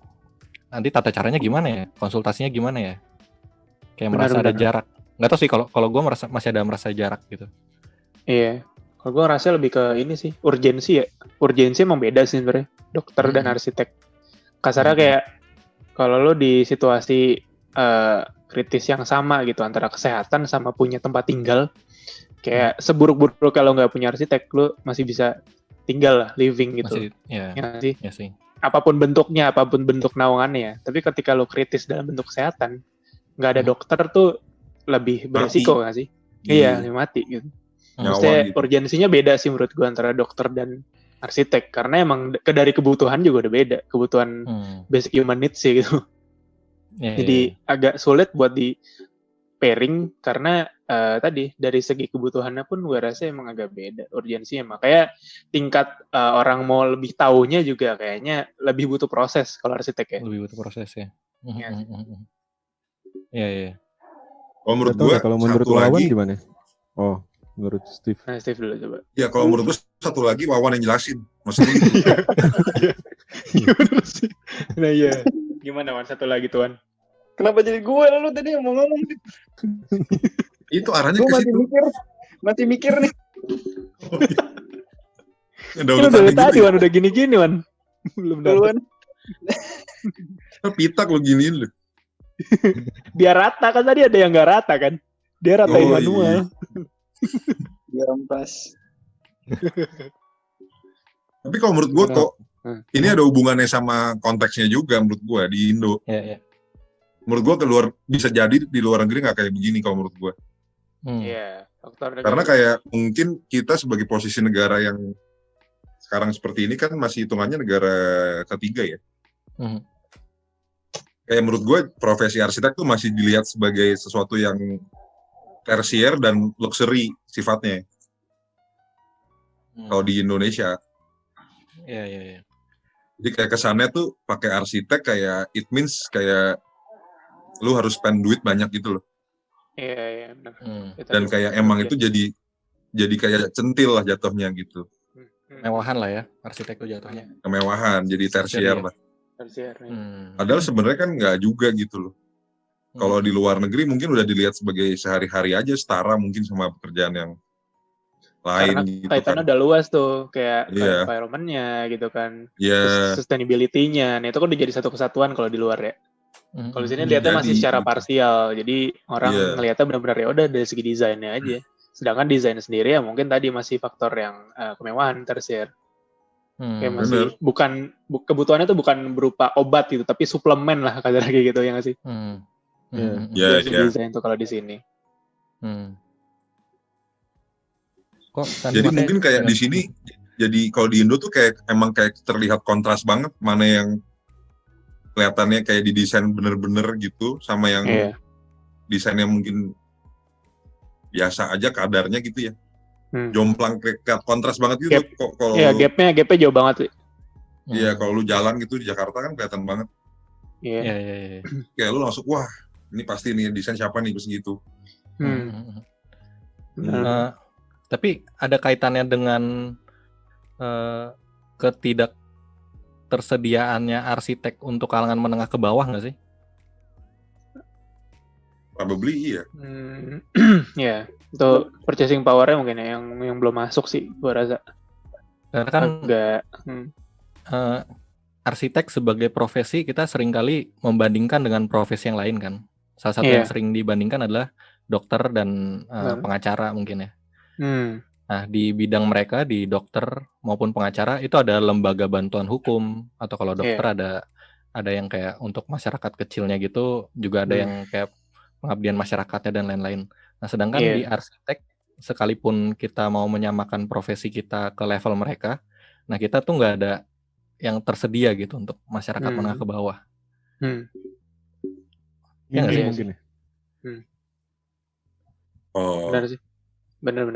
nanti tata caranya gimana ya? Konsultasinya gimana ya? Kayak merasa ada jarak. Nggak tahu sih kalau gue masih merasa jarak gitu. Iya. Kalau gue ngerasa lebih ke ini sih, urgensi ya. Urgensi emang beda sih sebenarnya, dokter dan arsitek. Kasarnya kayak kalau lo di situasi kritis yang sama gitu antara kesehatan sama punya tempat tinggal, kayak seburuk-buruk kalau nggak punya arsitek, lo masih bisa tinggal lah, living gitu. Masih, ya sih. Apapun bentuknya, apapun bentuk naungannya. Tapi ketika lo kritis dalam bentuk kesehatan, nggak ada dokter tuh lebih beresiko nggak sih? Iya, mati gitu. Maksudnya gitu. Urgensinya beda sih menurut gue antara dokter dan arsitek. Karena emang dari kebutuhan juga udah beda. Kebutuhan basic human needs sih gitu. Jadi agak sulit buat di pairing karena tadi dari segi kebutuhannya pun gue rasa emang agak beda urgensinya. Makanya tingkat orang mau lebih taunya juga kayaknya lebih butuh proses kalau arsitek ya. Lebih butuh proses ya. Iya. Oh, menurut gue kalau menurut Wawan gimana? Oh, menurut Steve. Nah, Steve dulu coba. Ya kalau menurut gue satu lagi Wawan yang jelasin. Maksudnya Iya bener sih. Nah iya. Gimana Wan satu lagi tuan? Kenapa jadi gue lalu tadi yang mau ngomong? Itu arahnya gue ke situ. Masih mikir nih. Udah dari tadi Wan udah gini-gini Wan. Belum duluan. Pitak lo giniin lo. Biar rata kan tadi ada yang nggak rata kan? Dia ratain manual. Biar pas. Tapi kalau menurut gue kok ini ada hubungannya sama konteksnya juga menurut gue di Indo. Iya. Menurut gue bisa jadi di luar negeri nggak kayak begini kalau menurut gue. Iya. Karena kayak mungkin kita sebagai posisi negara yang sekarang seperti ini kan masih hitungannya negara ketiga ya. Kayak menurut gue profesi arsitek tuh masih dilihat sebagai sesuatu yang tersier dan luxury sifatnya. Kalau di Indonesia. Iya. Jadi kayak kesannya tuh pakai arsitek kayak it means kayak lu harus spend duit banyak gitu loh. Iya benar. Dan kayak emang itu jadi kayak centil lah jatuhnya gitu. Mewahan lah ya arsitek itu jatuhnya. Kemewahan, jadi tersier lah. Padahal sebenarnya kan nggak juga gitu loh. Kalau di luar negeri mungkin udah dilihat sebagai sehari-hari aja setara mungkin sama pekerjaan yang lain. Karena gitu kaitannya kan. udah luas tuh kayak environment-nya gitu kan. Terus sustainability-nya. Nah, itu kan udah jadi satu kesatuan kalau di luar ya. Kalau di sini lihatnya masih secara parsial. Jadi orang ngelihatnya benar-benar ya udah dari segi desainnya aja. Sedangkan desain sendiri ya mungkin tadi masih faktor yang kemewahan tersier. Kayak masih kebutuhannya tuh bukan berupa obat gitu, tapi suplemen lah kayak gitu ya nggak sih? Desain tuh kalau di sini. Jadi mungkin kayak di sini, jadi kalau di Indo tuh kayak emang kayak terlihat kontras banget mana yang kelihatannya kayak didesain bener-bener gitu, sama yang desainnya mungkin biasa aja kadarnya gitu ya. Jomplang kayak kontras banget gitu. Kalau gapnya jauh banget sih. Iya, kalau lu jalan gitu di Jakarta kan kelihatan banget. Iya. Kayak lu langsung wah, ini pasti nih desain siapa nih terus gitu. Tapi ada kaitannya dengan ketidak tersediaannya arsitek untuk kalangan menengah ke bawah nggak sih? Probably iya. Ya, itu purchasing power-nya mungkin ya yang belum masuk sih, gua rasa. Karena kan Agak, arsitek sebagai profesi kita seringkali membandingkan dengan profesi yang lain kan. Salah satu yang sering dibandingkan adalah dokter dan pengacara mungkin ya. Nah, di bidang mereka, di dokter maupun pengacara itu ada lembaga bantuan hukum, atau kalau dokter ada yang kayak untuk masyarakat kecilnya gitu, juga ada yang kayak pengabdian masyarakatnya dan lain-lain. Nah, sedangkan di arsitek, sekalipun kita mau menyamakan profesi kita ke level mereka, nah kita tuh nggak ada yang tersedia gitu untuk masyarakat menengah ke bawah. Ya nggak sih mungkin ya? Benar sih. Benar.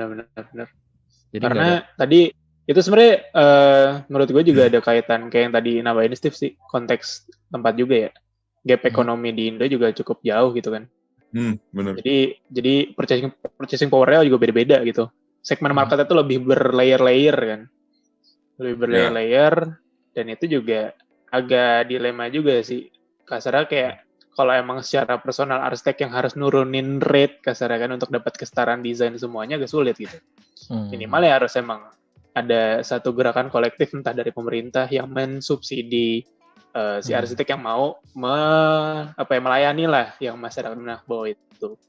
Jadi karena tadi itu sebenarnya menurut gue juga ada kaitan kayak yang tadi nambahin Steve sih, konteks tempat juga ya. Gap ekonomi di Indo juga cukup jauh gitu kan. Benar. Jadi purchasing power-nya juga beda-beda gitu. Segmen marketnya tuh lebih berlayer-layer kan. Lebih berlayer-layer, dan itu juga agak dilema juga sih. Kasarnya kayak kalau emang secara personal arsitek yang harus nurunin rate kasarnya kan untuk dapat kesetaraan desain semuanya agak sulit gitu. Minimal ya harus emang ada satu gerakan kolektif entah dari pemerintah yang mensubsidi si arsitek yang mau melayani lah yang masyarakat menengah bawah itu.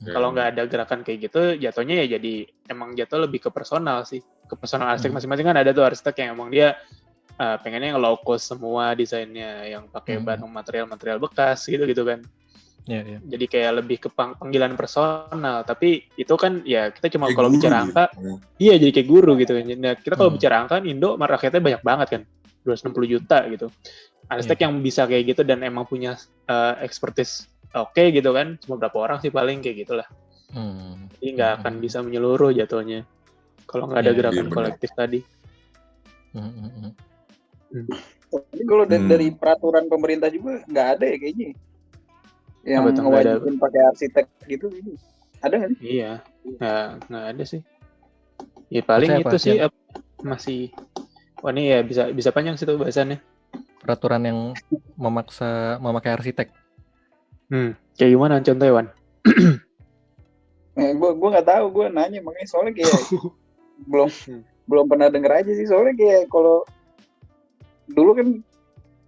Kalau nggak ada gerakan kayak gitu, jatuhnya ya jadi emang jatuh lebih ke personal sih, ke personal arsitek masing-masing. Kan ada tuh arsitek yang emang dia pengennya yang low cost semua desainnya, yang pakai barang material bekas gitu kan. Jadi kayak lebih ke panggilan personal, tapi itu kan ya kita cuma kalau bicara angka, iya jadi kayak guru gitu kan. Nah, kita kalau bicara angka, Indo rakyatnya banyak banget kan, 260 juta gitu. Arsitek yang bisa kayak gitu dan emang punya expertise oke gitu kan, cuma berapa orang sih paling kayak gitulah. Jadi nggak akan bisa menyeluruh jatuhnya kalau nggak ada gerakan kolektif tadi. Tapi kalau dari peraturan pemerintah juga nggak ada ya kayaknya yang ngewajibin pakai arsitek gitu. Ada nggak sih? Iya, nggak ada sih. Ya paling itu sih masih. Wah ini ya bisa panjang sih tuh bahasannya. Peraturan yang memaksa memakai arsitek. Kayak gimana contohnya, Wan? Gue nggak tahu, gue nanya makanya soalnya kayak belum pernah denger aja sih, soalnya kayak kalau dulu kan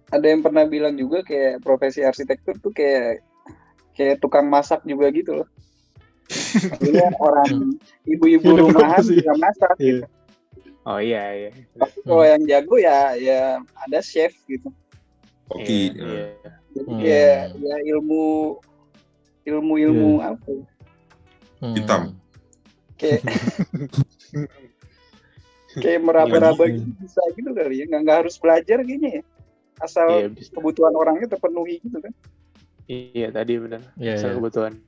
ada yang pernah bilang juga kayak profesi arsitektur tuh kayak tukang masak juga gitu loh. Maksudnya orang ibu-ibu rumahan bisa masak gitu. Oh iya. Kalau yang jago ya ada chef gitu. Oke. Jadi ya ilmu apa? Hitam. Kayak meraba-raba gitu bisa gitu kali ya. Nggak harus belajar kayaknya ya. Asal kebutuhan orangnya terpenuhi gitu kan. Iya tadi benar. Asal kebutuhan.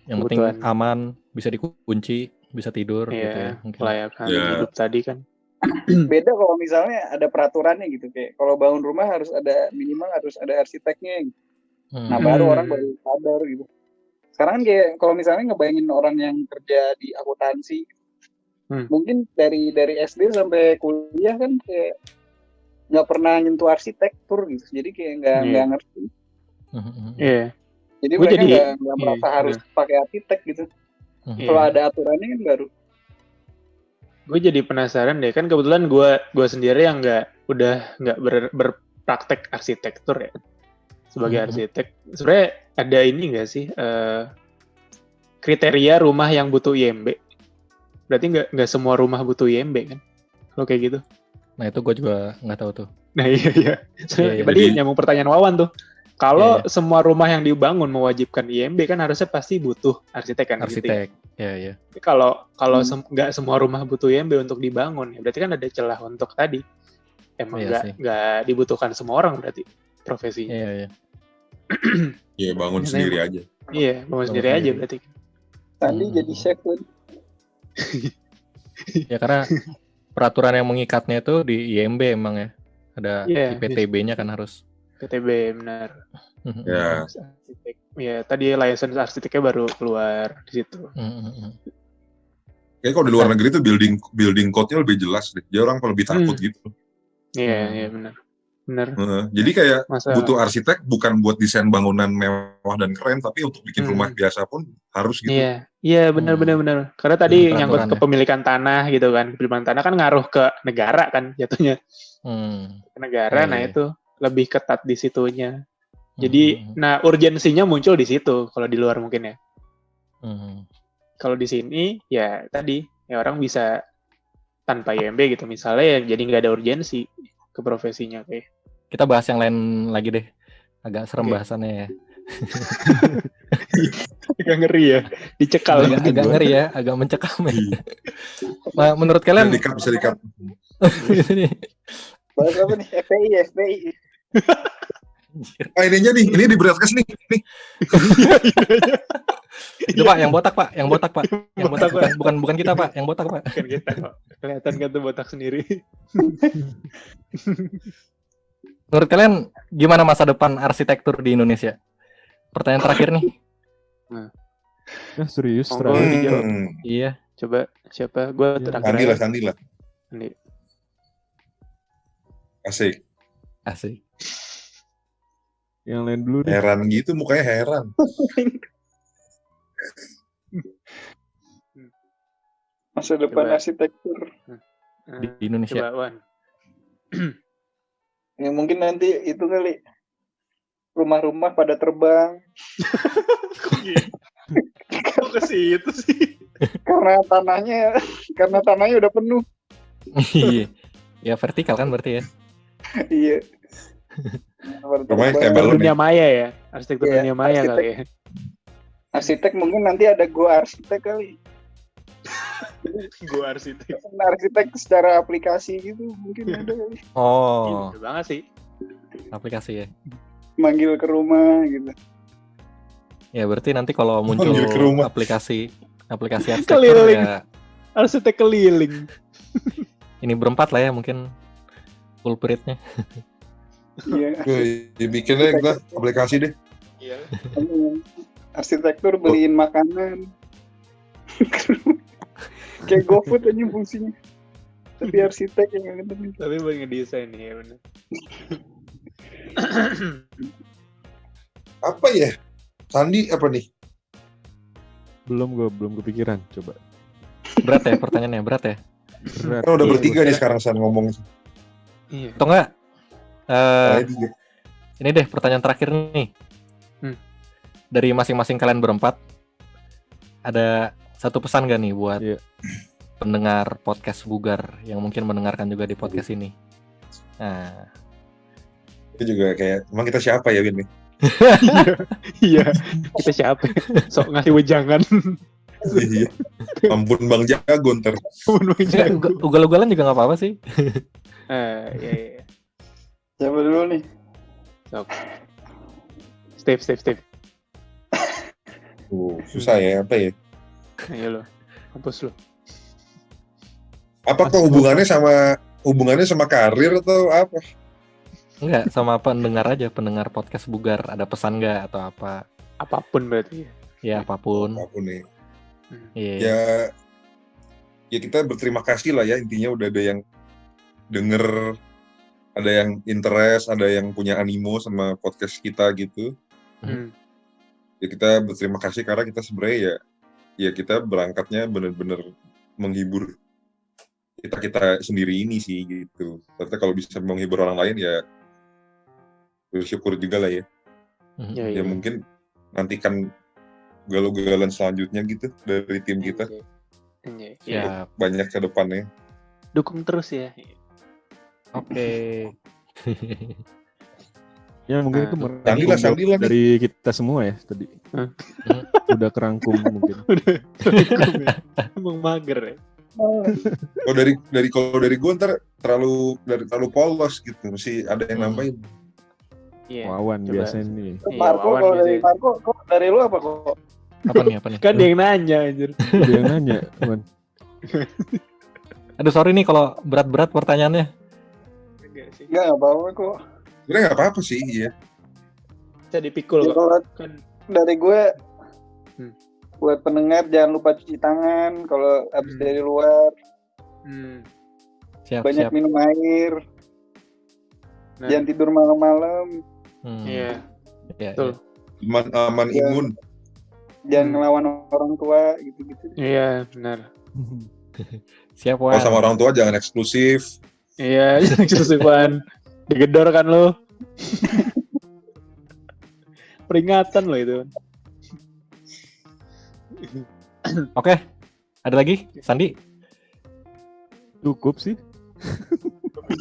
Yang penting aman, bisa dikunci, bisa tidur gitu ya. Kelayakan hidup tadi kan. Beda kalau misalnya ada peraturannya gitu, kayak kalau bangun rumah harus ada minimal harus ada arsiteknya gitu. Nah baru orang baru sadar gitu. Sekarang kan kayak kalau misalnya ngebayangin orang yang kerja di akuntansi, mungkin dari SD sampai kuliah kan kayak nggak pernah nyentuh arsitektur gitu, jadi kayak nggak ngerti. Jadi mereka nggak merasa harus pakai arsitek gitu. Kalau ada aturannya kan baru. Gue jadi penasaran deh, kan kebetulan gue sendiri yang udah nggak berpraktek arsitektur ya sebagai arsitek. Sebenarnya ada ini nggak sih kriteria rumah yang butuh IMB? Berarti nggak semua rumah butuh IMB kan? Kalau kayak gitu? Nah itu gue juga nggak tahu tuh. Nah iya. Tadi nyambung pertanyaan Wawan tuh. Kalau semua rumah yang dibangun mewajibkan IMB kan harusnya pasti butuh arsitek kan? Arsitek, gitu ya. Iya. Kalau nggak semua rumah butuh IMB untuk dibangun, ya berarti kan ada celah untuk tadi. Emang nggak dibutuhkan semua orang berarti profesinya. Iya. Iya bangun sendiri aja. Iya bangun sendiri aja berarti. Tadi jadi chef kan? Ya karena peraturan yang mengikatnya itu di IMB emang ya. Ada IPTB-nya kan harus. IPTB benar. Ya. Ya tadi license arsiteknya baru keluar di situ. Kayak kalau di luar negeri tuh building code-nya lebih jelas deh. Jadi orang lebih takut gitu. Iya benar. Jadi kayak butuh arsitek bukan buat desain bangunan mewah dan keren, tapi untuk bikin rumah biasa pun harus gitu. Iya benar. Karena tadi nyangkut kepemilikan tanah gitu kan. Kepemilikan tanah kan ngaruh ke negara kan jatuhnya. Ke negara, nah itu lebih ketat di situnya. Jadi, nah urgensinya muncul di situ kalau di luar mungkin ya. Kalau di sini ya tadi ya orang bisa tanpa IMB gitu misalnya ya, jadi nggak ada urgensi ke profesinya kayak. Kita bahas yang lain lagi deh. Agak serem bahasannya ya. Agak ngeri ya, dicekal. Agak ngeri ya, agak mencekam ya. Nah, menurut kalian? Bisa dikat. Bahas apa nih? FPI. Ini di broadcast nih. Itu Pak, yang botak Pak. Bukan kita Pak, yang botak Pak. Bukan kita kok. Kelihatan kan tuh botak sendiri. Menurut kalian gimana masa depan arsitektur di Indonesia? Pertanyaan terakhir nih. Nah, serius dijawab. Iya. Coba siapa? Gue terakhir. Sandi lah. Asik. Yang lain dulu deh. Heran gitu, mukanya heran. Masa depan arsitektur di Indonesia. Coba, Wan. Ya mungkin nanti itu kali rumah-rumah pada terbang. Kok ke situ sih? Karena tanahnya udah penuh. Iya. Ya vertikal kan berarti ya. Iya. Rumahnya kayak balon dunia maya ya, arsitektur dunia maya kali ya. Arsitek mungkin nanti ada gua arsitek kali. Gua arsitek. Arsitek secara aplikasi gitu mungkin ada kali. Oh. Iya banget sih. Aplikasi ya. Manggil ke rumah gitu. Ya berarti nanti kalau muncul aplikasi arsitektur keliling. ya. Arsitek keliling. Ini berempat lah ya mungkin culpritnya. Iya. Dibikinnya kita aplikasi deh. Iya. Arsitektur beliin makanan. Kayak GoFood aja fungsinya. Tapi arsitek yang ngedemin. Tapi buat ngedesain ya benar. Apa ya? Sandi apa nih? Belum kepikiran, coba. Berat ya pertanyaannya, berat ya. Kan udah bertiga nih sekarang San ngomong. Iya. Atau enggak? Ini deh pertanyaan terakhir nih. Dari masing-masing kalian berempat, ada satu pesan gak nih buat pendengar podcast Bugar yang mungkin mendengarkan juga di podcast ini? Nah, itu juga kayak, emang kita siapa ya Win? Iya, kita siapa? Sok ngasih wejangan. Iya. Ampun Bang Jago ntar. Ugal-ugalan juga nggak apa-apa sih. Iya. Siapa dulu nih? Sok. Steve. Susah ya, apa ya? Ayo lo, hapus lo. Apakah hubungannya sama karir atau apa? Enggak, sama pendengar aja, pendengar podcast Bugar. Ada pesan nggak atau apa? Apapun berarti. Ya apapun. Apapun nih. Yeah. Ya kita berterima kasih lah ya, intinya udah ada yang denger, ada yang interest, ada yang punya animo sama podcast kita gitu. Ya kita berterima kasih karena kita sebenarnya ya kita berangkatnya benar-benar menghibur kita sendiri ini sih gitu. Ternyata kalau bisa menghibur orang lain ya bersyukur juga lah ya. Ya mungkin nantikan galau-galauan selanjutnya gitu dari tim kita. Ya. Banyak ke depannya. Dukung terus ya. Oke. Ya mungkin itu Sandilah dari kita semua ya tadi. Udah kerangkum mungkin. Udah kerangkum ya. Emang mager ya. Kalau dari gue ntar terlalu polos gitu, mesti ada yang nambahin. Yeah. Wawan biasanya nih. Marco, kalau dari Marco, kok dari lu apa kok? Apa nih? Kan dia yang nanya anjir. Dia yang nanya, teman. Aduh sorry nih kalau berat-berat pertanyaannya. Enggak apa-apa kok. Sebenarnya nggak apa-apa sih, iya. Bisa dipikul ya, kok. Kan dari gue Buat pendengar jangan lupa cuci tangan kalau habis dari luar. Siap, Banyak siap. minum air. Nah. Jangan tidur malam-malam. Iya. Betul. Aman imun. Jangan ngelawan orang tua gitu-gitu. Iya, benar. Siap, Kalau Wan. sama orang tua jangan eksklusif. Iya, eksklusifan. Digedor kan lo. Peringatan lo itu. Oke. Ada lagi, Sandi? Cukup sih.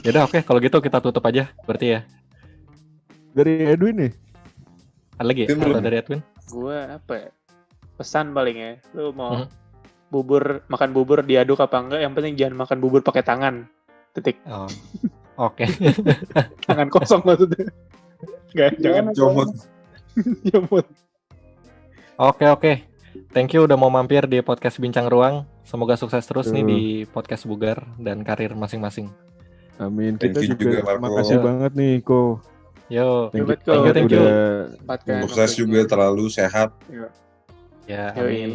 Yaudah, oke. Kalau gitu kita tutup aja. Berarti ya. Dari Edwin nih. Ada lagi ya? Atau dari Edwin? Gue apa ya? Pesan paling ya. Lu mau makan bubur diaduk apa enggak? Yang penting jangan makan bubur pakai tangan. Titik. Oh. Oke. Tangan kosong maksudnya. Enggak, jangan Comot. nyomot. Oke. Thank you udah mau mampir di podcast Bincang Ruang. Semoga sukses terus nih di podcast Bugar dan karir masing-masing. Amin. Thank Kita you juga juga, Marco. makasih banget nih, Ko. Yo. Thank you. Thank you. Udah Sukses juga, terlalu sehat. Ya, Yoi. amin.